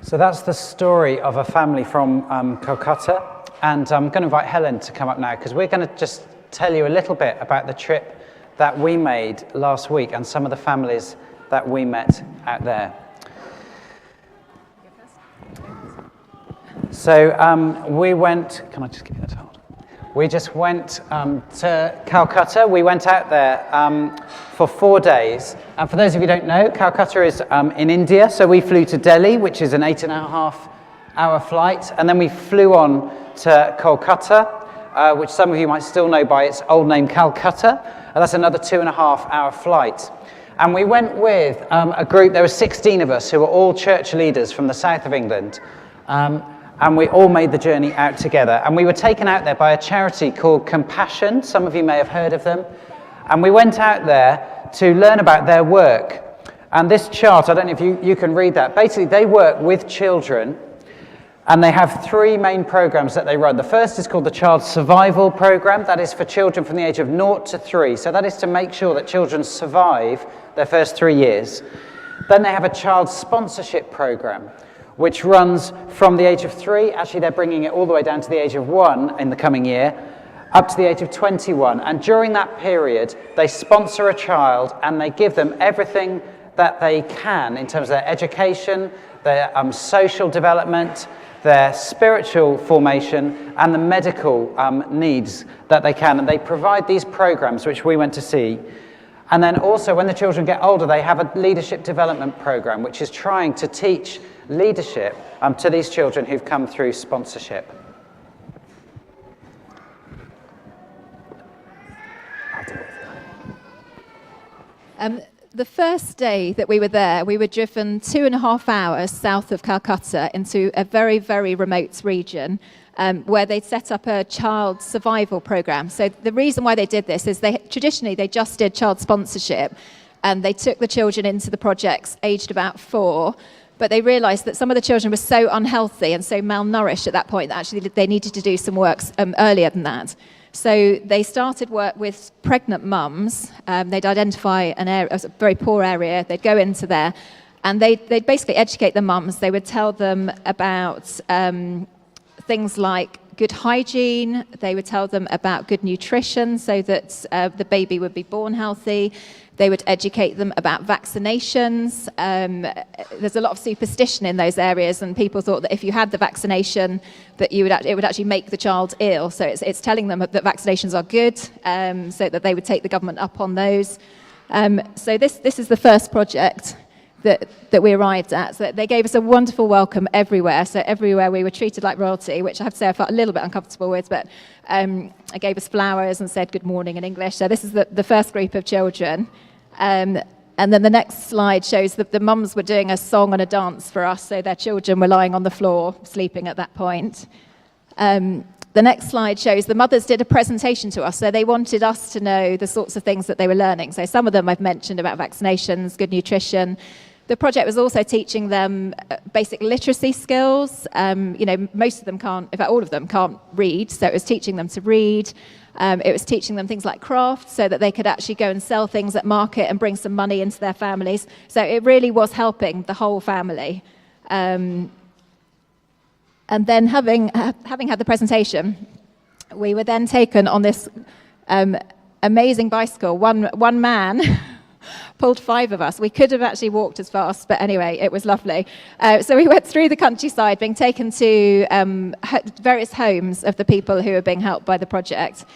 So that's the story of a family from Kolkata, and I'm going to invite Helen to come up now because we're going to just tell you a little bit about the trip that we made last week and some of the families that we met out there. So we went, can I just give you that hold? We just went to Calcutta. We went out there for 4 days. And for those of you who don't know, Calcutta is in India. So we flew to Delhi, which is an 8.5-hour flight. And then we flew on to Kolkata, which some of you might still know by its old name, Calcutta. And that's another 2.5-hour flight. And we went with a group, there were 16 of us who were all church leaders from the south of England. And we all made the journey out together. And we were taken out there by a charity called Compassion. Some of you may have heard of them. And we went out there to learn about their work. And this chart, I don't know if you can read that. Basically, they work with children. And they have 3 main programs that they run. The first is called the Child Survival Program. That is for children from the age of 0 to 3. So that is to make sure that children survive their first 3 years. Then they have a Child Sponsorship Program, which runs from the age of 3, actually they're bringing it all the way down to the age of 1 in the coming year, up to the age of 21. And during that period, they sponsor a child and they give them everything that they can in terms of their education, their social development, their spiritual formation, and the medical needs that they can. And they provide these programs, which we went to see. And then also, when the children get older, they have a leadership development program, which is trying to teach leadership to these children who've come through sponsorship. The first day that we were there, we were driven 2.5 hours south of Calcutta into a very, very remote region where they'd set up a child survival program. So the reason why they did this is traditionally they just did child sponsorship, and they took the children into the projects aged about 4. But they realised that some of the children were so unhealthy and so malnourished at that point that actually they needed to do some work earlier than that. So they started work with pregnant mums. They'd identify an area, a very poor area. They'd go into there, and they'd basically educate the mums. They would tell them about things like good hygiene. They would tell them about good nutrition so that the baby would be born healthy. They would educate them about vaccinations. There's a lot of superstition in those areas, and people thought that if you had the vaccination, that it would actually make the child ill. So it's telling them that vaccinations are good, so that they would take the government up on those. So this is the first project that we arrived at. So they gave us a wonderful welcome everywhere. So everywhere we were treated like royalty, which I have to say I felt a little bit uncomfortable with, but I gave us flowers and said good morning in English. So this is the first group of children. And then the next slide shows that the mums were doing a song and a dance for us, so their children were lying on the floor, sleeping at that point. The next slide shows the mothers did a presentation to us, so they wanted us to know the sorts of things that they were learning. So some of them I've mentioned about vaccinations, good nutrition. The project was also teaching them basic literacy skills. Most of them can't, in fact all of them can't read, so it was teaching them to read. It was teaching them things like crafts so that they could actually go and sell things at market and bring some money into their families. So it really was helping the whole family. And then having had the presentation, we were then taken on this amazing bicycle. One man pulled 5 of us. We could have actually walked as fast, but anyway, it was lovely. So we went through the countryside, being taken to various homes of the people who were being helped by the project.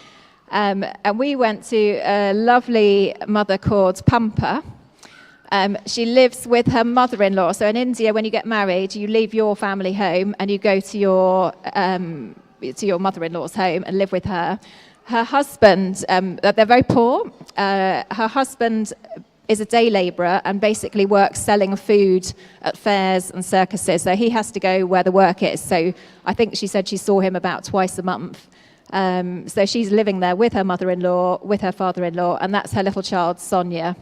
And we went to a lovely mother called Pampa. She lives with her mother-in-law. So in India, when you get married, you leave your family home and you go to your mother-in-law's home and live with her. Her husband, they're very poor. Her husband is a day labourer and basically works selling food at fairs and circuses. So he has to go where the work is. So I think she said she saw him about twice a month. So she's living there with her mother-in-law, with her father-in-law, and that's her little child, Sonia.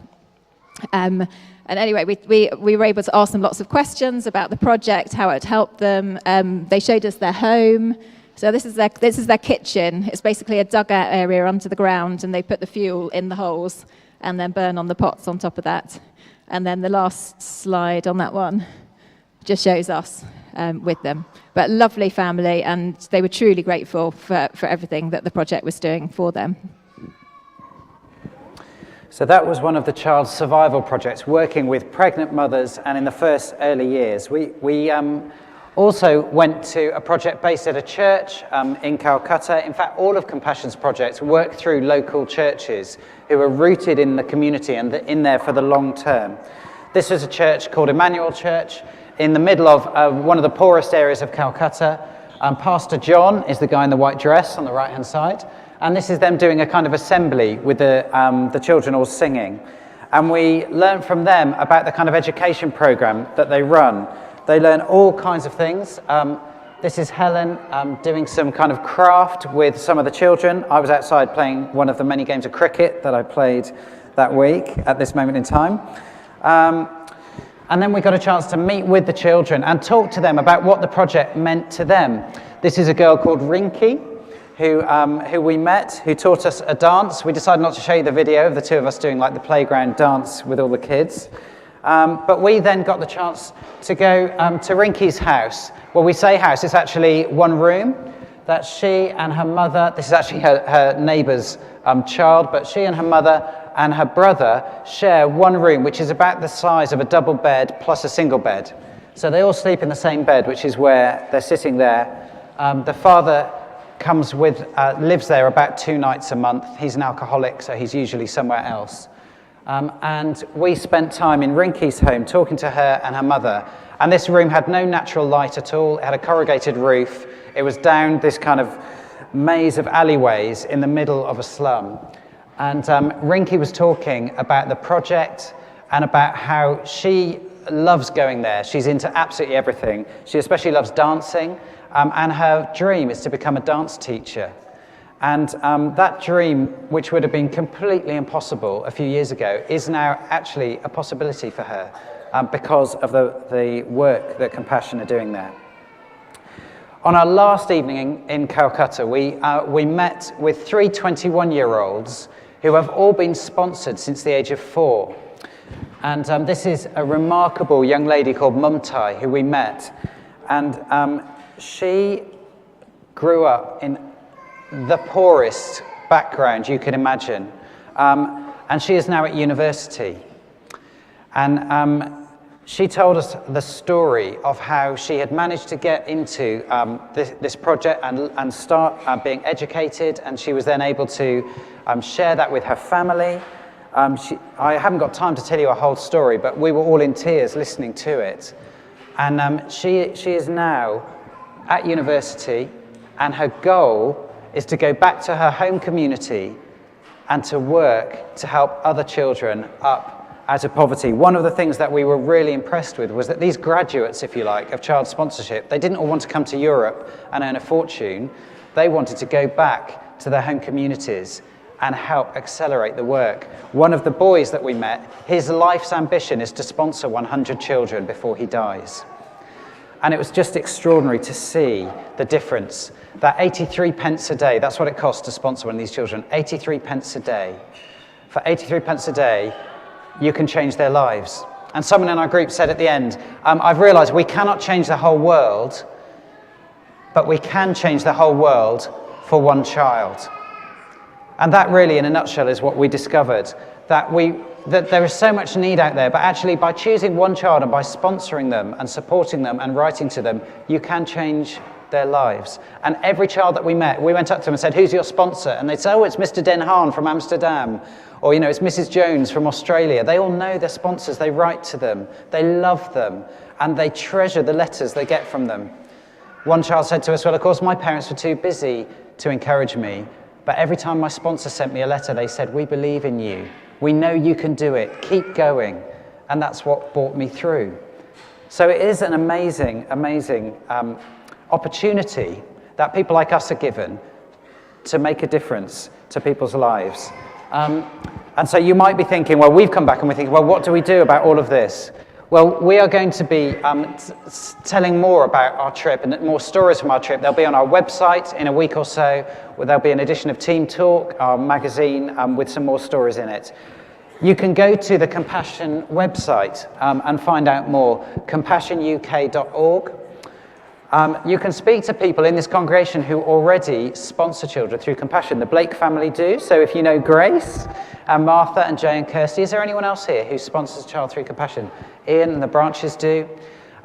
And anyway, we were able to ask them lots of questions about the project, how it helped them. They showed us their home. So this is their kitchen. It's basically a dugout area under the ground, and they put the fuel in the holes and then burn on the pots on top of that. And then the last slide on that one just shows us with them. But lovely family, and they were truly grateful for everything that the project was doing for them. So that was one of the child survival projects, working with pregnant mothers and in the first early years. We also went to a project based at a church in Kolkata. In fact, all of Compassion's projects work through local churches who are rooted in the community and in there for the long term. This was a church called Emmanuel Church in the middle of one of the poorest areas of Calcutta. Pastor John is the guy in the white dress on the right-hand side. And this is them doing a kind of assembly with the children all singing. And we learned from them about the kind of education program that they run. They learn all kinds of things. This is Helen doing some kind of craft with some of the children. I was outside playing one of the many games of cricket that I played that week at this moment in time. And then we got a chance to meet with the children and talk to them about what the project meant to them. This is a girl called Rinky, who we met, who taught us a dance. We decided not to show you the video of the two of us doing like the playground dance with all the kids. But we then got the chance to go to Rinky's house. Well, we say house, it's actually one room that she and her mother, this is actually her neighbour's child, but she and her mother and her brother share one room, which is about the size of a double bed plus a single bed. So they all sleep in the same bed, which is where they're sitting there. The father lives there about 2 nights a month. He's an alcoholic, so he's usually somewhere else. And we spent time in Rinky's home talking to her and her mother. And this room had no natural light at all. It had a corrugated roof. It was down this kind of maze of alleyways in the middle of a slum. And Rinky was talking about the project and about how she loves going there. She's into absolutely everything. She especially loves dancing. And her dream is to become a dance teacher. And that dream, which would have been completely impossible a few years ago, is now actually a possibility for her because of the work that Compassion are doing there. On our last evening in Kolkata, we met with 3 21-year-olds who have all been sponsored since the age of 4. And this is a remarkable young lady called Mumtai who we met. And she grew up in the poorest background you could imagine. And she is now at university. And she told us the story of how she had managed to get into this project and start being educated, and she was then able to share that with her family. I haven't got time to tell you a whole story, but we were all in tears listening to it. And she is now at university, and her goal is to go back to her home community and to work to help other children up out of poverty. One of the things that we were really impressed with was that these graduates, if you like, of child sponsorship, they didn't all want to come to Europe and earn a fortune. They wanted to go back to their home communities and help accelerate the work. One of the boys that we met, his life's ambition is to sponsor 100 children before he dies. And it was just extraordinary to see the difference. That 83 pence a day, that's what it costs to sponsor one of these children, 83 pence a day. For 83 pence a day, you can change their lives. And someone in our group said at the end, I've realized we cannot change the whole world, but we can change the whole world for one child. And that really, in a nutshell, is what we discovered, that there is so much need out there, but actually by choosing one child and by sponsoring them and supporting them and writing to them, you can change their lives. And every child that we met, we went up to them and said, who's your sponsor? And they'd say, oh, it's Mr. Den Haan from Amsterdam. Or, it's Mrs. Jones from Australia. They all know their sponsors. They write to them. They love them. And they treasure the letters they get from them. One child said to us, well, of course, my parents were too busy to encourage me. But every time my sponsor sent me a letter, they said, we believe in you. We know you can do it. Keep going. And that's what brought me through. So it is an amazing, amazing opportunity that people like us are given to make a difference to people's lives. And so you might be thinking, well, we've come back and we're thinking, well, what do we do about all of this? Well, we are going to be telling more about our trip and more stories from our trip. They'll be on our website in a week or so, where there'll be an edition of Team Talk, our magazine, with some more stories in it. You can go to the Compassion website and find out more, compassionuk.org. You can speak to people in this congregation who already sponsor children through Compassion. The Blake family do, so if you know Grace and Martha and Jay and Kirsty, is there anyone else here who sponsors a child through Compassion? Ian and the Branches do,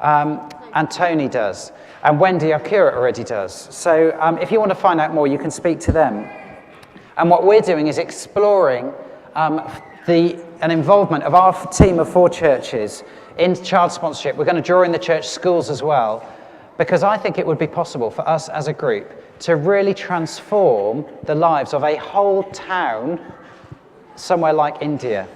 and Tony does, and Wendy, our curate, already does. So if you want to find out more, you can speak to them. And what we're doing is exploring an involvement of our team of 4 churches in child sponsorship. We're going to draw in the church schools as well, because I think it would be possible for us as a group to really transform the lives of a whole town somewhere like India.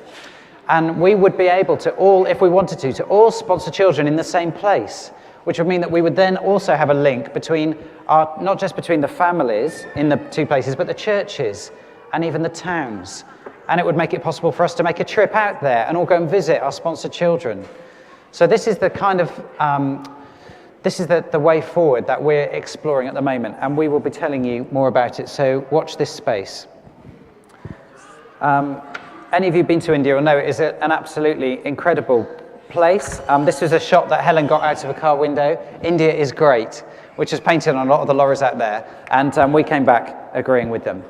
And we would be able to all, if we wanted to all sponsor children in the same place, which would mean that we would then also have a link between not just between the families in the 2 places, but the churches and even the towns. And it would make it possible for us to make a trip out there and all go and visit our sponsored children. So this is the kind of, this is the way forward that we're exploring at the moment, and we will be telling you more about it, so watch this space. Any of you been to India will know it is an absolutely incredible place. This was a shot that Helen got out of a car window. India is great, which is painted on a lot of the lorries out there, and we came back agreeing with them.